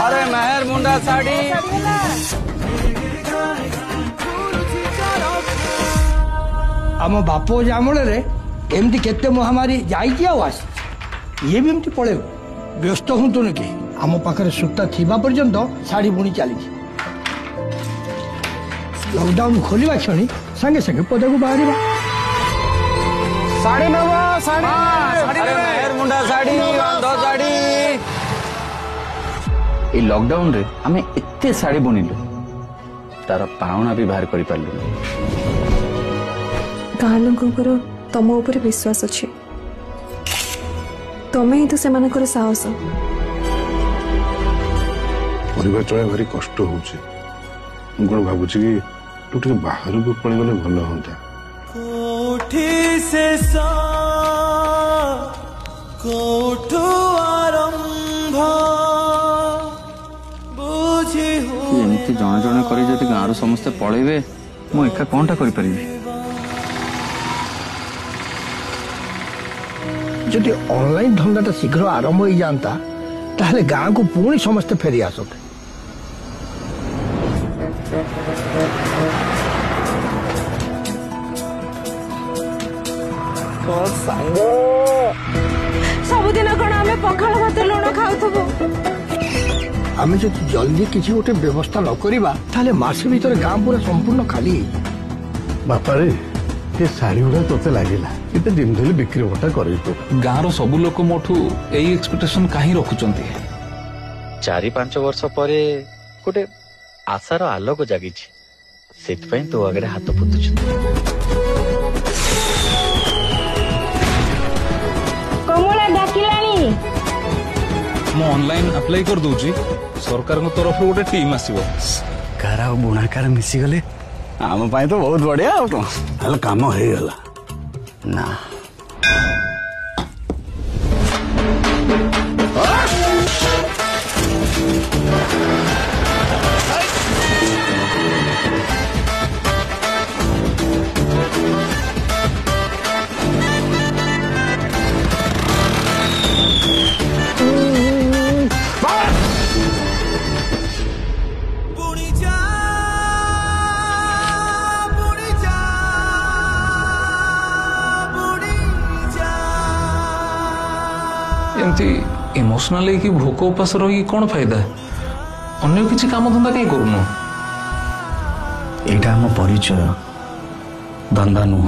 अरे मेहर मुंडा साड़ी आम बाप जामल एमती केते महामारी जाइए आस ये भी एमती पड़े व्यस्त हूँ कि आम पाखे सूता थिबा पर्यंत शाढ़ी बुणी चली लॉकडाउन खोलिबा क्षणी संगे संगे पदा को बाहर साड़ी नवा साड़ी अरे मेहर मुंडा साड़ी दो साड़ी ए लॉकडाउन रे हमें इत्ते साड़ी बुनिलु तार पावना भी बाहर करि पारलु गाँ लोकर तम उपर विश्वास अच्छे तमें ही तो से साहस परिवार चला भारी कष्ट होउछे कौन भावुची कि तू टे बाहर को पड़ी गले भल होता कोठी से कोठु आरंभ बुझी हो एमती जणे जणे करी जति गाँव समस्ते पळेबे मु एका कोनटा करि परिबे जदि ऑनलाइन धंदा शीघ्र आरंभ हो जाता ताहले गाँ को पुणी समस्ते फेरी आसते सबुदिन कौन आम पखाल भात लुण खाऊ आम जो जल्दी किसी गोटे व्यवस्था न करिबा ताहले मास भीतर गाँ पूरा संपूर्ण खाली बापा रे ये शाढ़ी गुड़ा तोते लगिला ये जिमती बिक्री बटा कर गाँव सबू लोक मोठू यही एक्सपेक्टेशन कहीं रखुचंती 4-5 वर्ष परे गोटे आशार आलोक जागी तो आगे हाथ पुतुच कमला डाकिलानी मु ऑनलाइन अप्लाई कर दूची सरकार को तरफ गोटे टीम आसीबो कार बुणाकार मिसी गले आम पाए तो बहुत बढ़िया काम हो गला ना एमती इमोशनली कि भोक उपास रही कौन फायदा अन्य किसी काम धंदा कहीं करूनु एटा हम परिचय धंदा नुह